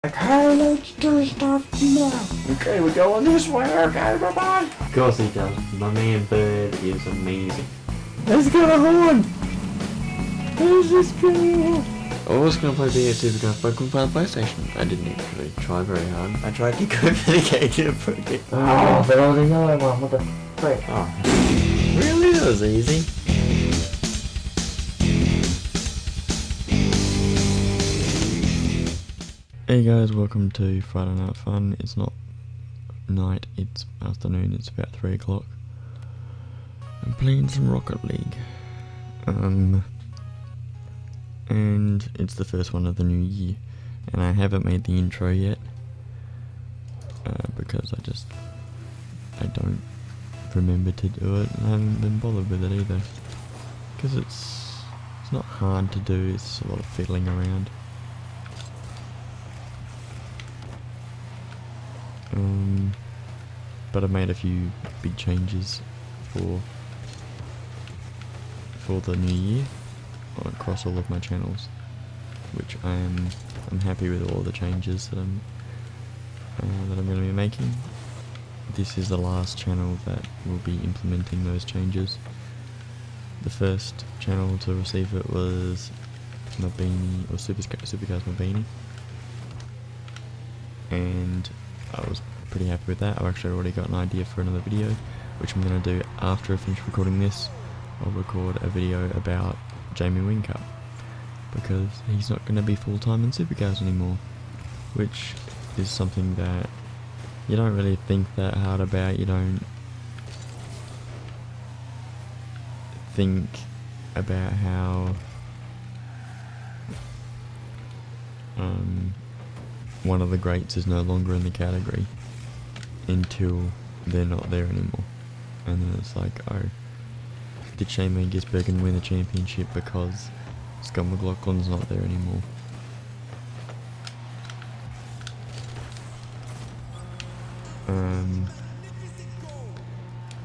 Like, hey, let's do stuff now. Okay, we're going this way. Okay, bye-bye. Of course he does. My man Bird is amazing. Let's get a horn. Who's this guy? I was going to play BS Supercars, but I couldn't find the PlayStation. I didn't actually try very hard. I tried to go for the game project. Oh, but I was the yellow one. What the frick? Oh. Really? That was easy. Hey guys, welcome to Friday Night Fun. It's not night, it's afternoon, it's about 3 o'clock. I'm playing some Rocket League. And it's the first one of the new year. And I haven't made the intro yet. Because I don't remember to do it, and I haven't been bothered with it either. Because it's not hard to do, it's a lot of fiddling around. But I made a few big changes for the new year across all of my channels, which I'm happy with all the changes that I'm going to be making. This is the last channel that will be implementing those changes. The first channel to receive it was Mabini, or Supercars Mabini, and I was pretty happy with that. I've actually already got an idea for another video, which I'm going to do after I finish recording this. I'll record a video about Jamie Whincup, because he's not going to be full-time in Supercars anymore, which is something that you don't really think that hard about. You don't think about how one of the greats is no longer in the category until they're not there anymore. And then it's like, oh, did Shane Gisbergen win the championship because Scott McLaughlin's not there anymore?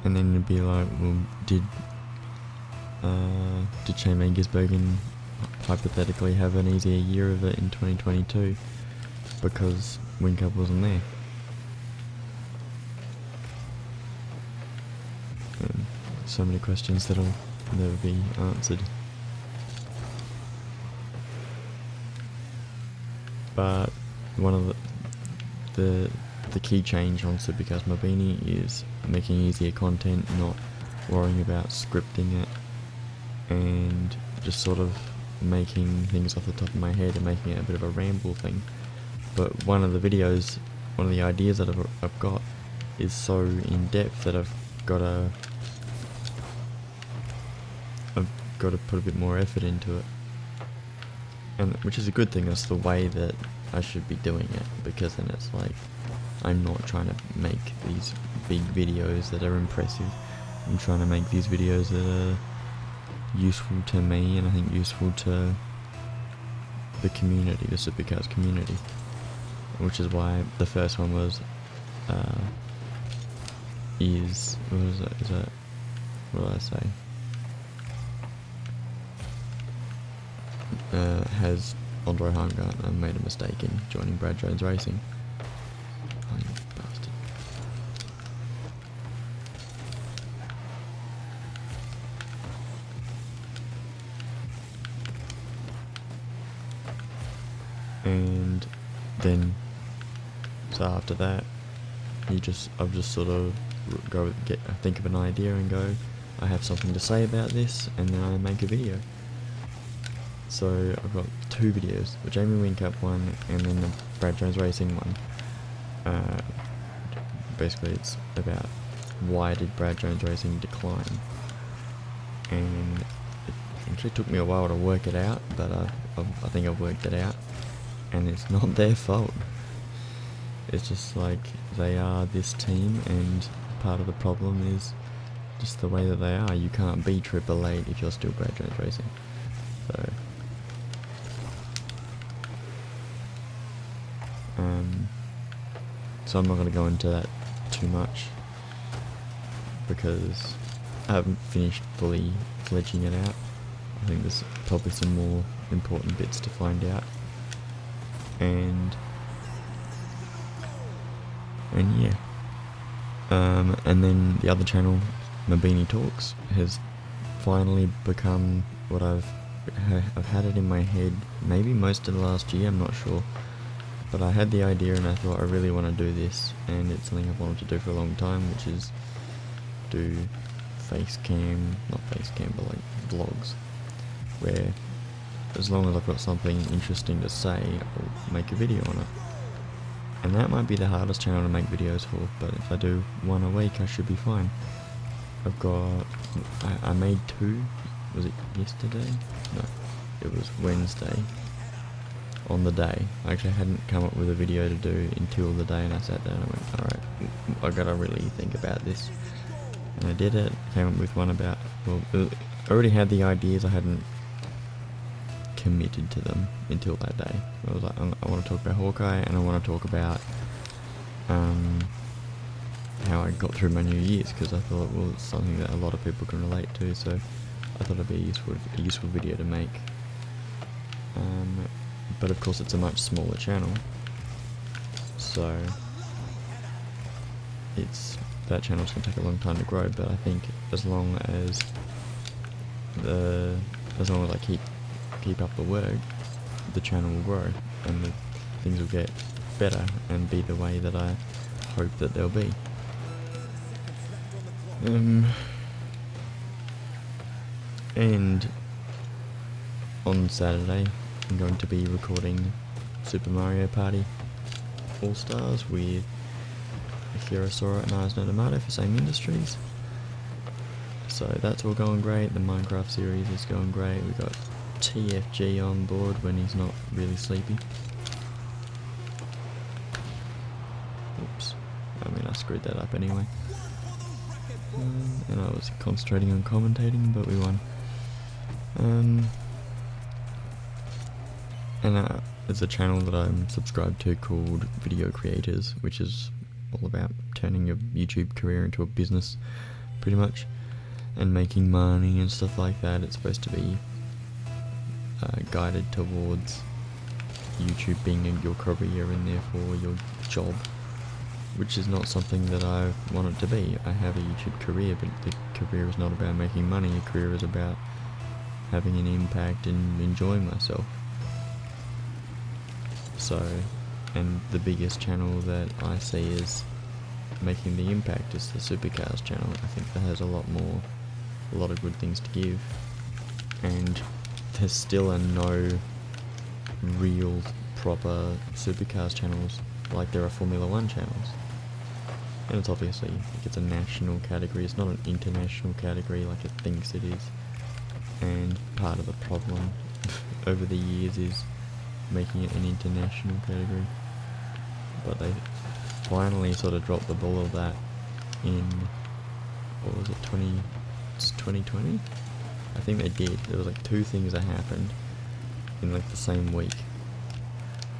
And then it'd be like, well, did Shane Gisbergen hypothetically have an easier year of it in 2022 because Whincup wasn't there? So many questions that'll never be answered. But one of the key change on Supercars Mabini is making easier content, not worrying about scripting it, and just sort of making things off the top of my head and making it a bit of a ramble thing. But one of the ideas that I've got is so in depth that I've got to put a bit more effort into it, and which is a good thing. That's the way that I should be doing it, because then it's like I'm not trying to make these big videos that are impressive. I'm trying to make these videos that are useful to me, and I think useful to the community, the Supercars community, which is why the first one was what did I say? Has Andre Hungartner made a mistake in joining Brad Jones Racing? Oh, you bastard. And then, so after that, I've just sort of think of an idea and go, I have something to say about this, and then I make a video. So I've got 2 videos, the Jamie Whincup one and then the Brad Jones Racing one. Basically it's about why did Brad Jones Racing decline, and it actually took me a while to work it out, but I think I've worked it out, and it's not their fault. It's just like, they are this team, and part of the problem is just the way that they are. You can't be 888 if you're still Brad Jones Racing. So I'm not going to go into that too much, because I haven't finished fully fledging it out. I think there's probably some more important bits to find out, and And yeah. And then the other channel, Mabini Talks, has finally become what I've had it in my head maybe most of the last year, I'm not sure. But I had the idea and I thought I really want to do this, and it's something I've wanted to do for a long time, which is do not face cam, but like vlogs, where as long as I've got something interesting to say, I'll make a video on it. And that might be the hardest channel to make videos for, but if I do one a week, I should be fine. I made 2, was it yesterday? No, it was Wednesday. On the day, I actually hadn't come up with a video to do until the day, and I sat down and I went, alright, I gotta really think about this. And I did it, came up with one about, well, I already had the ideas, I hadn't committed to them until that day. I was like, I want to talk about Hawkeye, and I want to talk about how I got through my New Year's, because I thought, well, it's something that a lot of people can relate to, so I thought it'd be a useful video to make. But of course it's a much smaller channel, so that channel's going to take a long time to grow, but I think as long as I keep up the work, the channel will grow, and things will get better and be the way that I hope that they'll be. And on Saturday I'm going to be recording Super Mario Party All-Stars with Hirosora and Eisner D'Amato for SAIM Industries. So that's all going great. The Minecraft series is going great. We got TFG on board when he's not really sleepy. Oops. I mean, I screwed that up anyway. And I was concentrating on commentating, but we won. And there's a channel that I'm subscribed to called Video Creators, which is all about turning your YouTube career into a business, pretty much, and making money and stuff like that. It's supposed to be guided towards YouTube being your career and therefore your job, which is not something that I want it to be. I have a YouTube career, but the career is not about making money. A career is about having an impact and enjoying myself. So, and the biggest channel that I see is making the impact is the Supercars channel. I think that has a lot of good things to give, and there still are no real proper Supercars channels like there are Formula 1 channels. And it's obviously, like, it's a national category, it's not an international category like it thinks it is. And part of the problem over the years is making it an international category. But they finally sort of dropped the ball of that in, what was it, 2020? I think they did. There was like 2 things that happened in like the same week.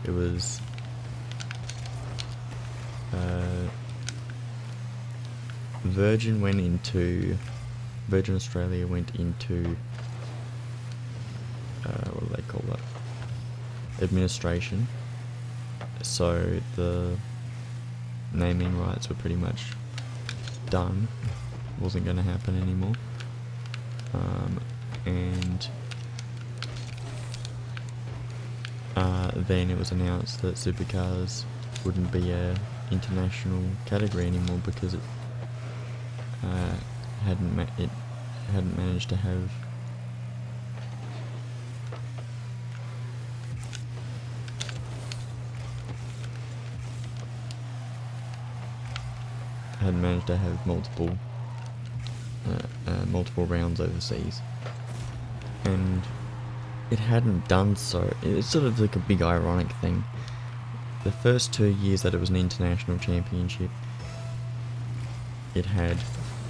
It was Virgin Australia went into what do they call that? Administration. So the naming rights were pretty much done. Wasn't going to happen anymore. And then it was announced that Supercars wouldn't be a international category anymore because it hadn't managed to have multiple rounds overseas, and it hadn't done so. It's sort of like a big ironic thing. The first 2 years that it was an international championship, it had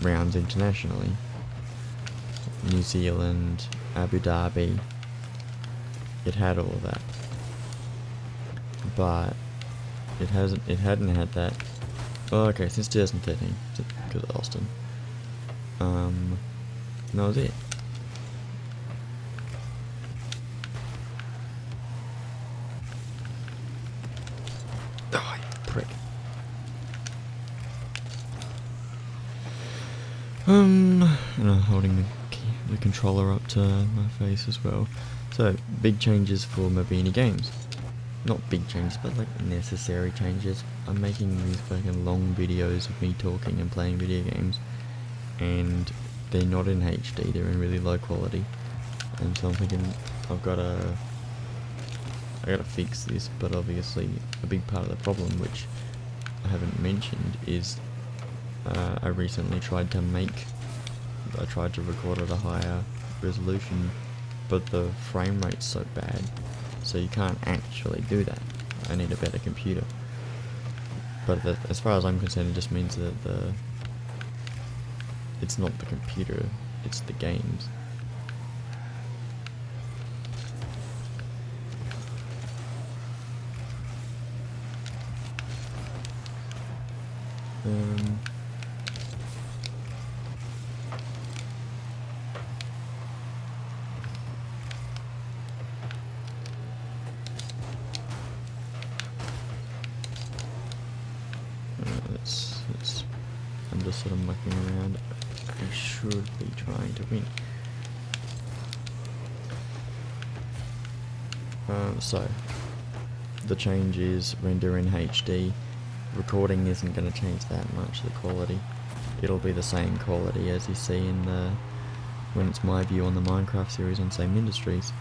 rounds internationally. New Zealand, Abu Dhabi, it had all of that. But it hadn't had that. Oh, okay, since 2013, because of Austin. And that was it. Oh, you prick. And I'm holding the controller up to my face as well. So, big changes for Mabini Games. Not big changes, but like necessary changes. I'm making these fucking long videos of me talking and playing video games, and they're not in HD, they're in really low quality. And so I'm thinking I gotta fix this, but obviously a big part of the problem, which I haven't mentioned, is I recently tried to record at a higher resolution, but the frame rate's so bad, so you can't actually do that. I need a better computer. But as far as I'm concerned, it just means that it's not the computer, it's the games. I'm just sort of mucking around. I should be trying to win. So, the change is render in HD. Recording isn't going to change that much, the quality. It'll be the same quality as you see in when it's my view on the Minecraft series on SAIM Industries.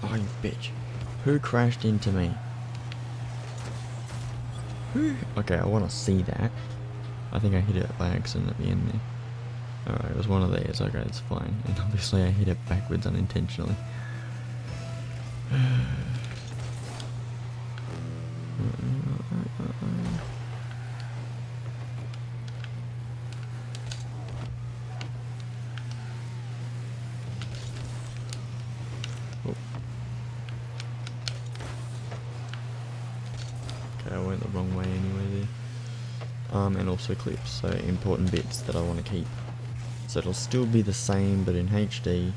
Oh, you bitch. Who crashed into me? Who? Okay, I want to see that. I think I hit it by accident at the end there. Alright, it was one of these. Okay, it's fine. And obviously I hit it backwards unintentionally. Okay, I went the wrong way anyway there. And also clips, so important bits that I want to keep. So it'll still be the same but in HD,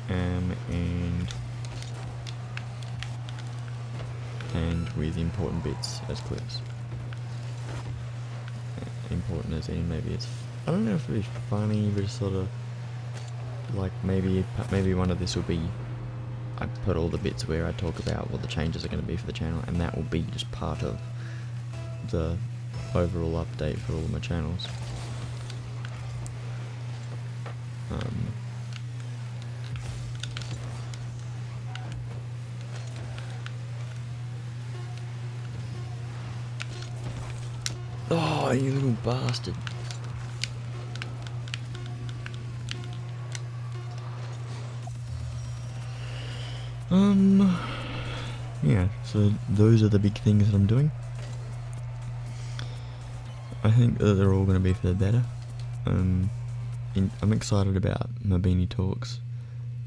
and with important bits as clips. Important as in maybe it's, I don't know if it'll be funny, but it's sort of like maybe one of this will be, I put all the bits where I talk about what the changes are going to be for the channel, and that will be just part of the overall update for all of my channels. Oh, you little bastard. Yeah, so those are the big things that I'm doing. I think that they're all going to be for the better. I'm excited about Mabini Talks.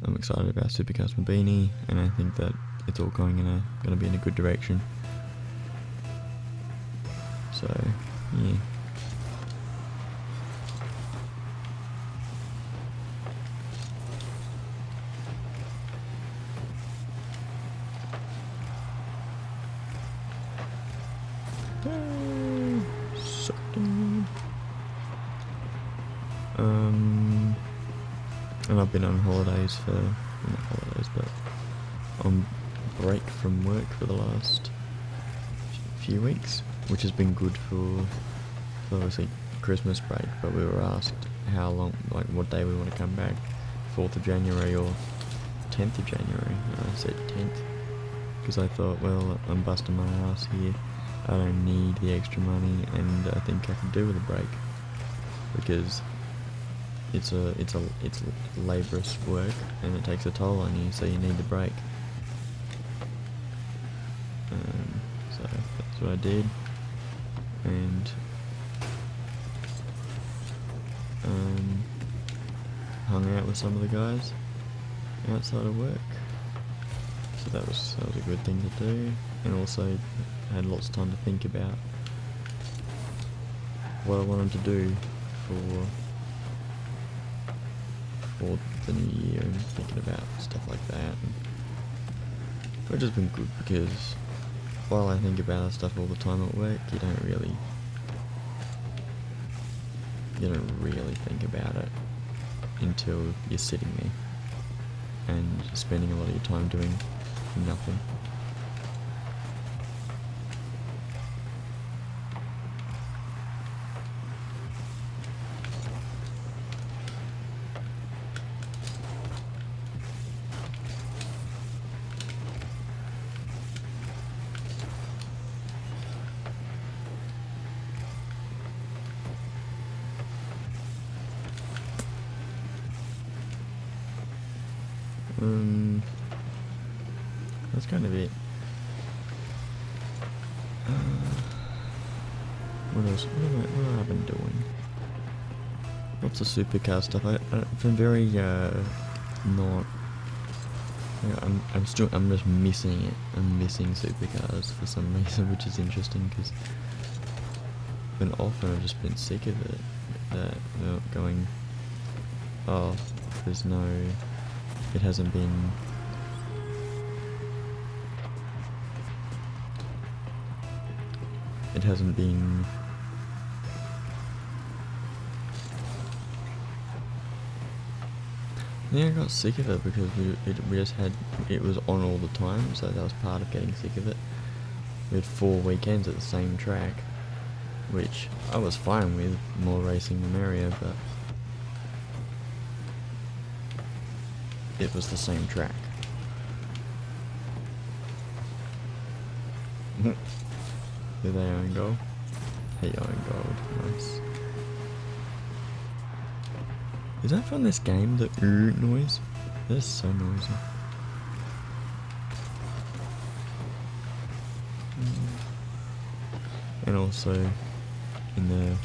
I'm excited about Supercast Mabini, and I think that it's all going to be in a good direction. So, yeah. And I've been on holidays not holidays, but on break from work for the last few weeks, which has been good for obviously Christmas break, but we were asked how long, like what day we want to come back, 4th of January or 10th of January, and I said 10th, because I thought, well, I'm busting my ass here, I don't need the extra money, and I think I can do with a break, because it's laborious work, and it takes a toll on you, so you need the break. So that's what I did, and hung out with some of the guys outside of work. So that was a good thing to do, and also had lots of time to think about what I wanted to do for for the new year and thinking about stuff like that. And it's just been good because while I think about that stuff all the time at work, you don't really think about it until you're sitting there and spending a lot of your time doing nothing. That's kind of it. What else? What have I been doing? Lots of supercar stuff. I've been very not. Yeah, I'm just missing it. I'm missing supercars for some reason, which is interesting because been off and I've just been sick of it. Going, oh, there's no. It hasn't been. It hasn't been. Yeah, I got sick of it because we just had it was on all the time, so that was part of getting sick of it. We had 4 weekends at the same track, which I was fine with, more racing the merrier, but it was the same track. Did they own goal? Hey, own gold, nice. Is that from this game, the noise? That's so noisy. And also, in the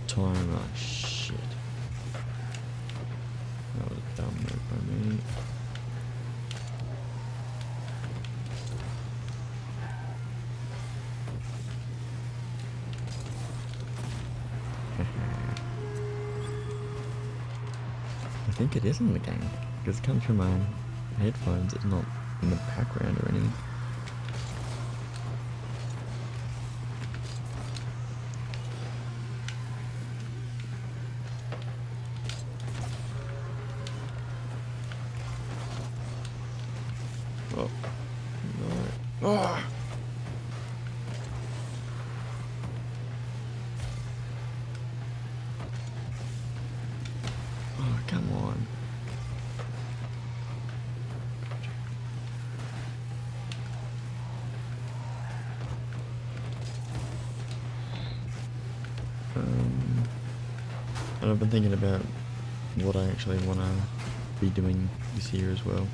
time, oh shit. That was a dumb move by me. I think it is in the game, because it comes from my headphones, it's not in the background or anything. Oh, no. Oh! Oh, come on. And I've been thinking about what I actually want to be doing this year as well.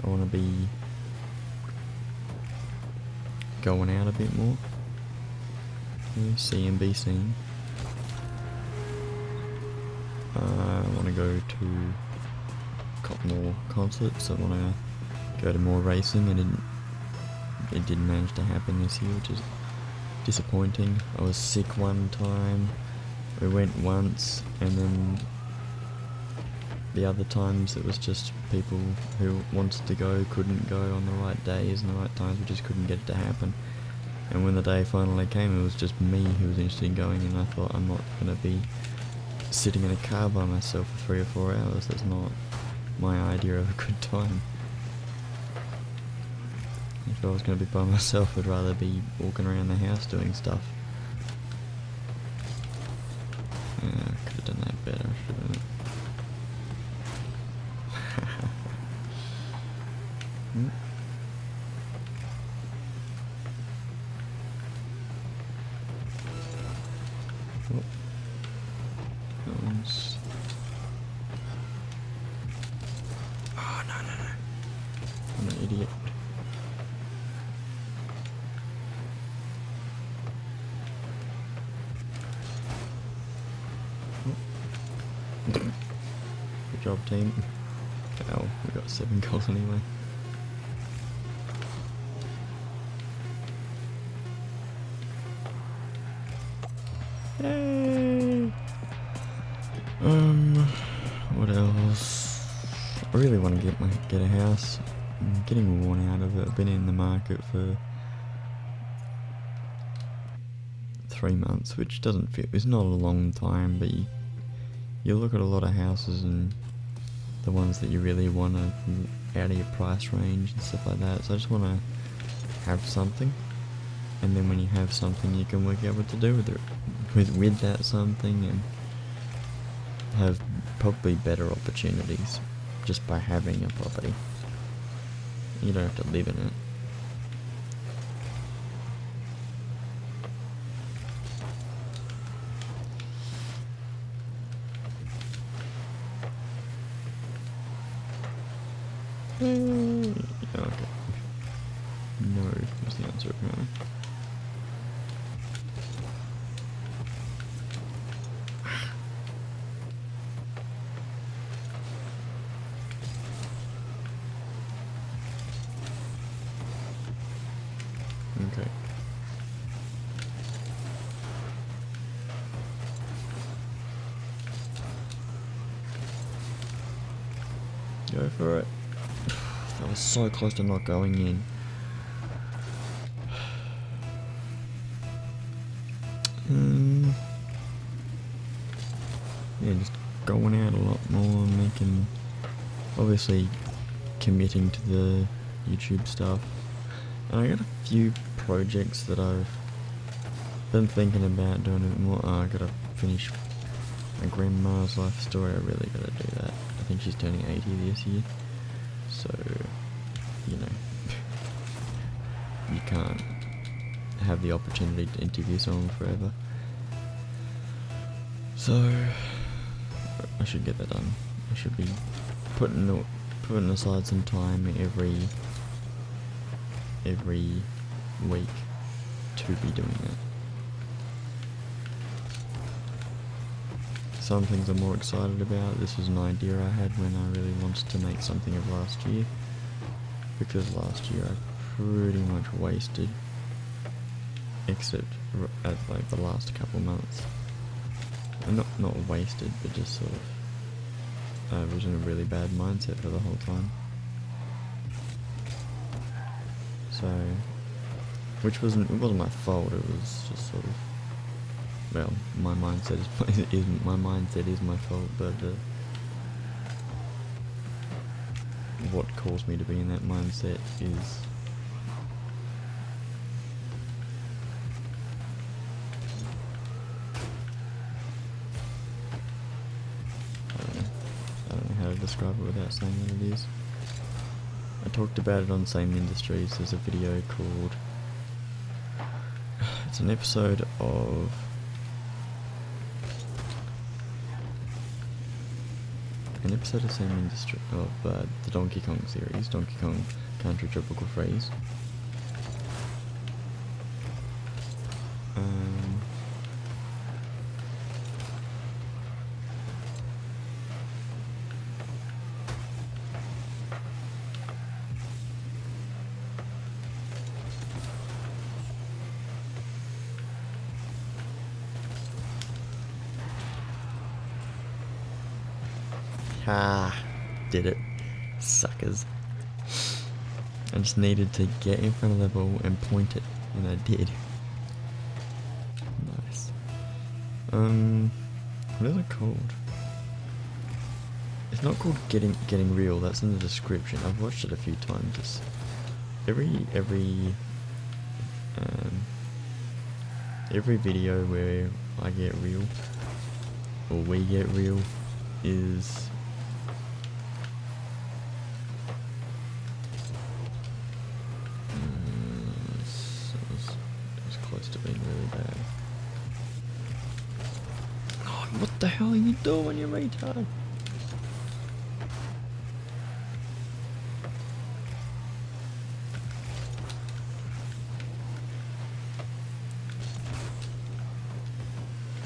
I want to be going out a bit more, see and be seen. I want to go to a couple more concerts. I want to go to more racing, and it didn't manage to happen this year, which is disappointing. I was sick one time. We went once, and then the other times it was just people who wanted to go couldn't go on the right days and the right times. We just couldn't get it to happen. And when the day finally came, it was just me who was interested in going, and I thought, I'm not going to be sitting in a car by myself for 3 or 4 hours. That's not my idea of a good time. If I was going to be by myself, I'd rather be walking around the house doing stuff. Yeah, I could have done that better, shouldn't I? Hmm. Oh. That one's... Oh, no. I'm an idiot. Good job, team. Oh, we got 7 goals anyway. Yay! What else? I really want to get a house. I'm getting worn out of it. I've been in the market for 3 months, which doesn't feel, it's not a long time, but you look at a lot of houses and the ones that you really want are out of your price range and stuff like that. So I just want to have something, and then when you have something, you can work out what to do with it, with that something, and have probably better opportunities just by having a property. You don't have to live in it. Okay. No was the answer apparently. Okay. Go for it. I was so close to not going in. Yeah, just going out a lot more, making, obviously committing to the YouTube stuff. And I got a few projects that I've been thinking about doing a bit more. I gotta finish my grandma's life story. I really gotta do that. I think she's turning 80 this year. So, you know, you can't have the opportunity to interview someone forever. So, I should get that done. I should be putting aside some time every week to be doing that. Some things I'm more excited about. This was an idea I had when I really wanted to make something of last year, because last year I pretty much wasted, except at like the last couple months. Not wasted, but just sort of I was in a really bad mindset for the whole time. So, it wasn't my fault. It was just sort of, well, my mindset is my fault, but what caused me to be in that mindset is I don't know how to describe it without saying what it is. I talked about it on SAIM Industries. There's a video called, it's an episode of SAIM Industries of the Donkey Kong series, Donkey Kong Country Tropical Freeze. Did it, suckers. I just needed to get in front of the ball and point it, and I did. Nice. What is it called? It's not called getting real. That's in the description. I've watched it a few times. It's every video where I get real, or we get real, is close to being really bad. Oh, what the hell are you doing, you retard?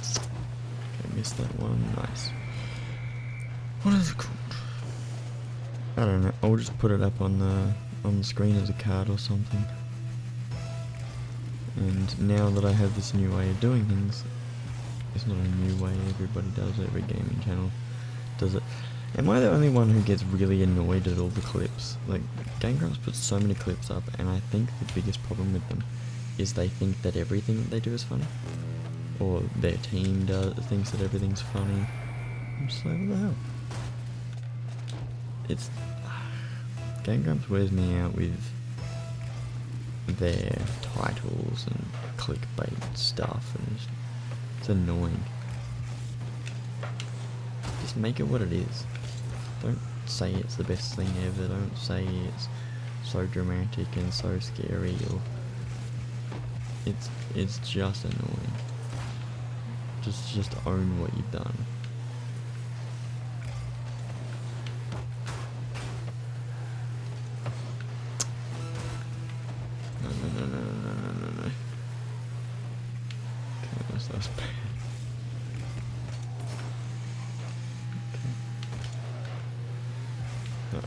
Okay, missed that one. Nice. What is it called? I don't know. I'll just put it up on the screen as a card or something. And now that I have this new way of doing things, it's not a new way, everybody does it, every gaming channel does it. Am I the only one who gets really annoyed at all the clips? Like, Game Grumps puts so many clips up, and I think the biggest problem with them is they think that everything that they do is funny. Or their team thinks that everything's funny. I'm just like, what the hell? It's... Game Grumps wears me out with their titles and clickbait stuff, and it's annoying. Just make it what it is. Don't say it's the best thing ever, don't say it's so dramatic and so scary, or... It's just annoying. Just own what you've done. No. Okay, that's bad.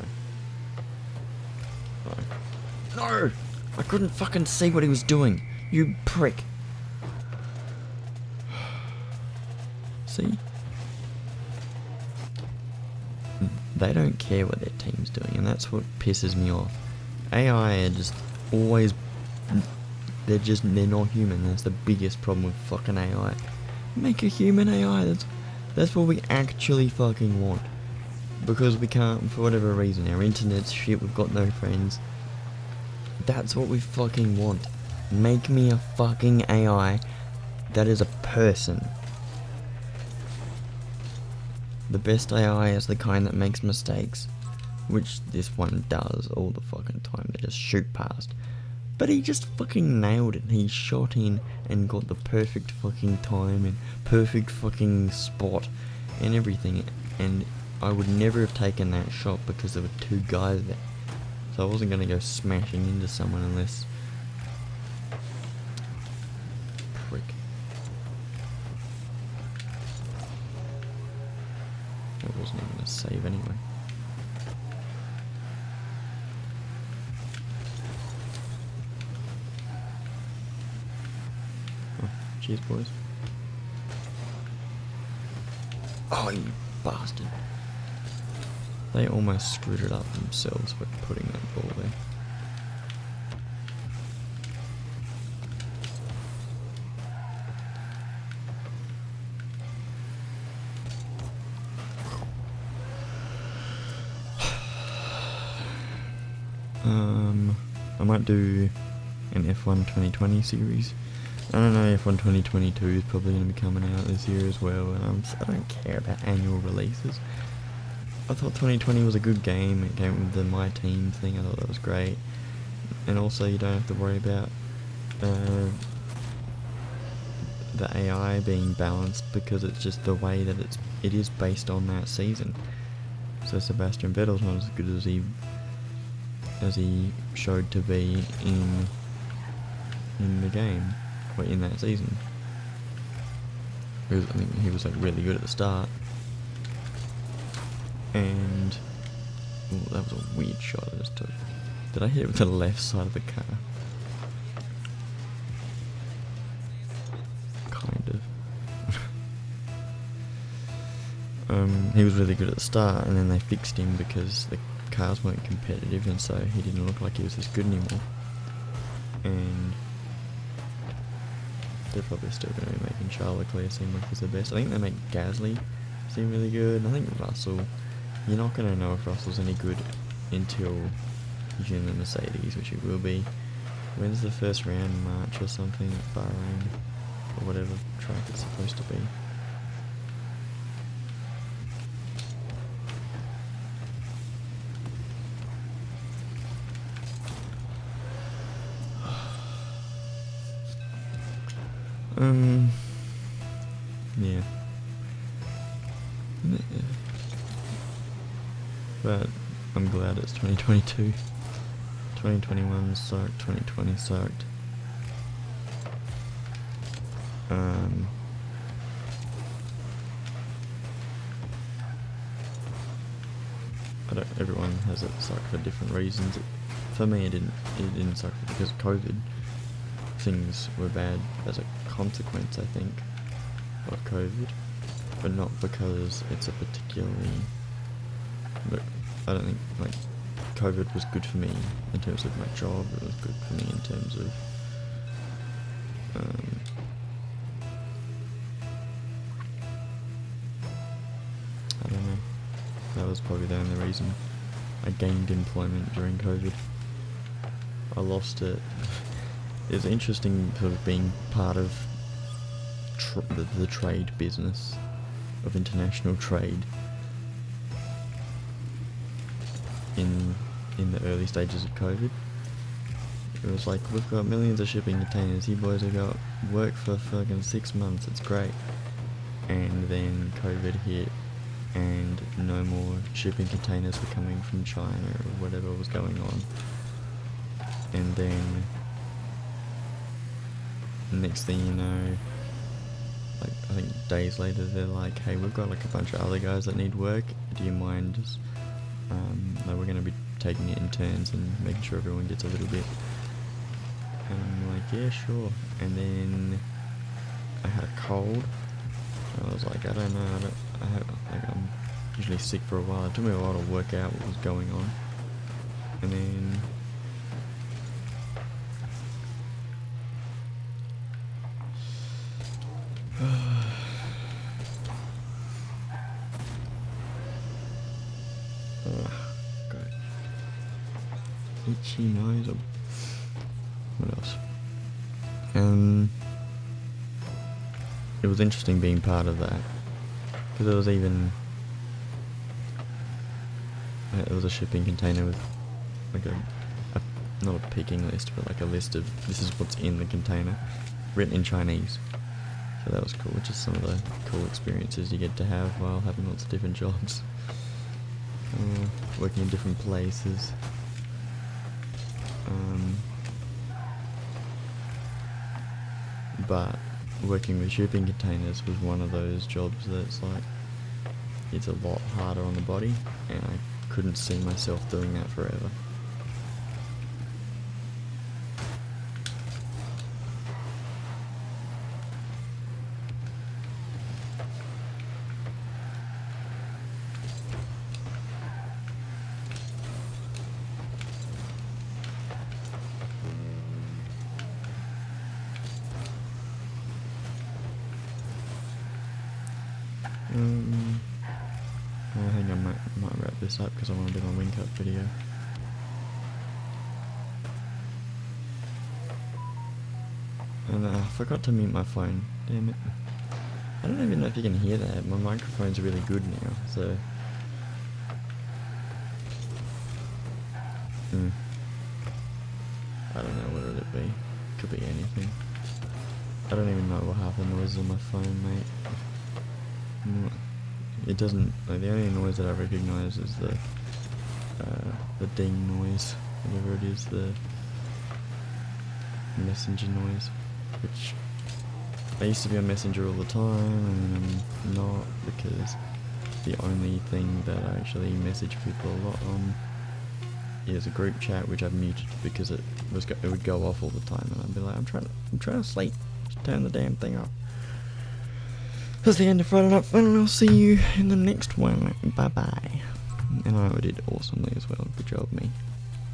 Okay. No! I couldn't fucking see what he was doing. You prick. See? They don't care what their team's doing, and that's what pisses me off. AI are just always... They're not human. That's the biggest problem with fucking AI. Make a human AI. That's what we actually fucking want. Because we can't, for whatever reason, our internet's shit, we've got no friends. That's what we fucking want. Make me a fucking AI that is a person. The best AI is the kind that makes mistakes, which this one does all the fucking time. They just shoot past. But he just fucking nailed it. He shot in and got the perfect fucking time and perfect fucking spot and everything. And I would never have taken that shot because there were two guys there. So I wasn't going to go smashing into someone unless... Prick. That wasn't even a save anyway. Oh, cheers boys. Oh, you bastard. They almost screwed it up themselves by putting that ball there. I might do an F1 2020 series. I don't know, F1 2022 is probably going to be coming out this year as well, and I don't care about annual releases. I thought 2020 was a good game. It came with the My Team thing. I thought that was great. And also you don't have to worry about the AI being balanced because it's just the way that it is based on that season. So Sebastian Vettel's not as good as he showed to be in the game, or in that season. I think he was like really good at the start. And that was a weird shot I just took. Did I hit it with the left side of the car? Kind of. He was really good at the start, and then they fixed him because the cars weren't competitive, and so he didn't look like he was as good anymore. And they're probably still going to be making Charles Leclerc seem like he's the best. I think they make Gasly seem really good. I think Russell... You're not going to know if Russell's any good until you're in the Mercedes, which it will be. When's the first round? March or something at Bahrain? Or whatever track it's supposed to be. Yeah. But I'm glad it's 2022. 2021 sucked, 2020 sucked. Everyone has it suck for different reasons. For me, it didn't suck because of COVID. Things were bad as a consequence, I think, of COVID, but not because it's a particularly but I don't think like COVID was good for me in terms of my job. It was good for me in terms of I don't know. That was probably the only reason I gained employment during COVID. I lost it. It was interesting sort of being part of the trade business, of international trade in the early stages of COVID. It was like, we've got millions of shipping containers, you boys have got work for fucking 6 months, it's great. And then COVID hit, and no more shipping containers were coming from China or whatever was going on. And then, next thing you know, like I think days later, they're like, hey, we've got like a bunch of other guys that need work, do you mind just, no, we're going to be taking it in turns and making sure everyone gets a little bit. And I'm like, yeah, sure. And then I had a cold. I was like, I don't know, I'm usually sick for a while. It took me a while to work out what was going on. And then God. Itchy nose. What else? It was interesting being part of that, because it was even it was a shipping container with like a not a picking list, but like a list of this is what's in the container, written in Chinese. So that was cool, which is some of the cool experiences you get to have while having lots of different jobs, working in different places. But working with shipping containers was one of those jobs that's like, it's a lot harder on the body, and I couldn't see myself doing that forever. I think I might wrap this up because I want to do my wing cut video. And I forgot to mute my phone. Damn it. I don't even know if you can hear that. My microphone's really good now, so... I don't know what it'd be. Could be anything. I don't even know what half the noises on my phone, mate. It doesn't, like, the only noise that I recognise is the ding noise, whatever it is, the messenger noise, which I used to be on Messenger all the time, and then I'm not, because the only thing that I actually message people a lot on is a group chat, which I've muted because it would go off all the time, and I'd be like, I'm trying to sleep, just turn the damn thing off. That's the end of Friday Night Fun, and I'll see you in the next one. Bye bye. And I did awesomely as well. Good job, me.